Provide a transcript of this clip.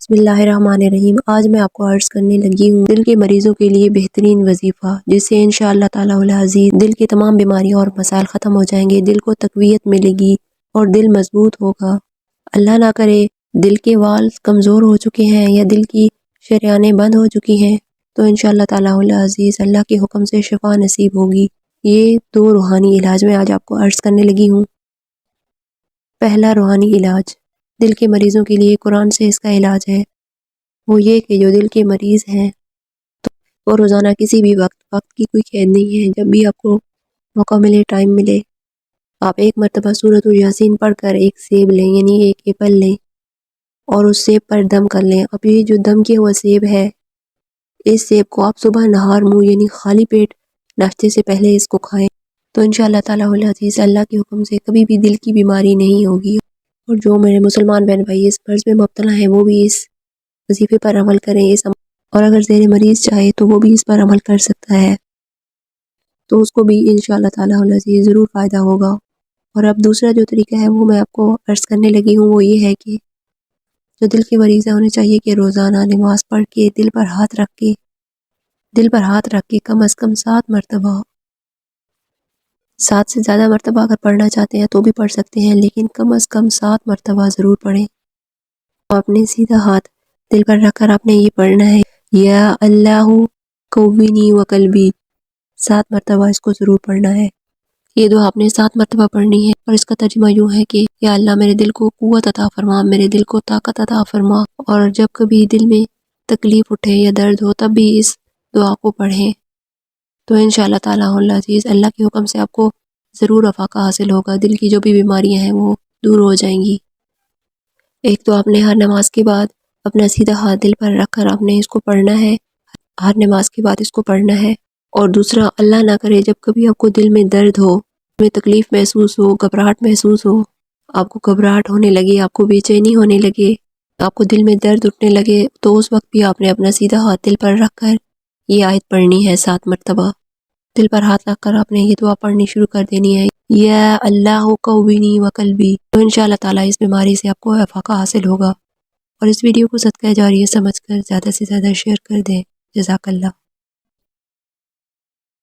बिस्मिल्लाहिर्रहमानिर्रहीम। आज मैं आपको अर्ज करने लगी हूँ दिल के मरीजों के लिए बेहतरीन वजीफ़ा, जिससे इंशाअल्लाह ताला अज़ीज़ दिल की तमाम बीमारियाँ और मसाइल ख़त्म हो जाएंगे, दिल को तक़वियत मिलेगी और दिल मजबूत होगा। अल्लाह ना करे दिल के वाल कमज़ोर हो चुके हैं या दिल की शरियानें बंद हो चुकी हैं, तो इंशाअल्लाह ताला अज़ीज़ अल्लाह के हुक्म से शिफा नसीब होगी। ये 2 रूहानी इलाज मैं आज आपको अर्ज करने लगी हूँ। पहला रूहानी इलाज दिल के मरीजों के लिए कुरान से इसका इलाज है। वो ये कि जो दिल के मरीज़ हैं तो वो रोज़ाना किसी भी वक्त की कोई कैद नहीं है, जब भी आपको मौका मिले, टाइम मिले, आप एक मरतबा सूरतुल यासीन पढ़कर एक सेब लें, यानी एक एप्पल लें और उस सेब पर दम कर लें। अब ये जो दम किया हुआ सेब है, इस सेब को आप सुबह नहार मुँह यानी खाली पेट नाश्ते से पहले इसको खाएं, तो इंशाअल्लाह ताला अज़ीज़ अल्लाह के हुक्म से कभी भी दिल की बीमारी नहीं होगी। और जो मेरे मुसलमान बहन भाई इस मर्ज़ में मुब्तला हैं, वो भी इस वजीफ़े पर अमल करें। और अगर ज़ेरे मरीज़ चाहे तो वो भी इस पर अमल कर सकता है, तो उसको भी इंशाअल्लाह ताला अज़ीज़ ज़रूर फ़ायदा होगा। और अब दूसरा जो तरीका है वो मैं आपको अर्ज़ करने लगी हूँ, वो ये है कि जो दिल के मरीज़ हैं उन्हें चाहिए कि रोज़ाना नमाज़ पढ़ के दिल पर हाथ रख के कम अज़ कम 7 मरतबा, 7 से ज़्यादा मरतबा अगर पढ़ना चाहते हैं तो भी पढ़ सकते हैं, लेकिन कम अज़ कम 7 मरतबा ज़रूर पढ़ें। और अपने सीधा हाथ दिल पर रखकर आपने ये पढ़ना है, या अल्लाहु कव्विनी व कल्बी। 7 मरतबा इसको ज़रूर पढ़ना है। ये दुआ आपने 7 मरतबा पढ़नी है और इसका तर्जुमा यूँ है कि या अल्लाह मेरे दिल को कुव्वत अता फरमा, मेरे दिल को ताकत अता फरमा। और जब कभी दिल में तकलीफ़ उठे या दर्द हो तब भी इस दुआ को पढ़ें, तो इंशाअल्लाह ताला अज़ीज़ अल्लाह के हुक्म से आपको ज़रूर अफ़ाका हासिल होगा। दिल की जो भी बीमारियाँ हैं वो दूर हो जाएंगी। एक तो आपने हर नमाज के बाद अपना सीधा हाथ दिल पर रखकर आपने इसको पढ़ना है, हर नमाज के बाद इसको पढ़ना है। और दूसरा, अल्लाह ना करे जब कभी आपको दिल में दर्द हो, में तकलीफ़ महसूस हो, घबराहट महसूस हो, आपको घबराहट होने लगे, आपको बेचैनी होने लगे, आपको दिल में दर्द उठने लगे, तो उस वक्त भी आपने अपना सीधा हाथ दिल पर रखकर ये आयत पढ़नी है 7 मरतबा। दिल पर हाथ रखकर आपने ये दुआ पढ़नी शुरू कर देनी है, या अल्लाहु कव्विनी व कल्बी। तो इंशाअल्लाह ताला इस बीमारी से आपको अफ़ाका हासिल होगा। और इस वीडियो को सदका जारिया समझकर ज़्यादा से ज़्यादा शेयर कर दें। जज़ाकल्लाह।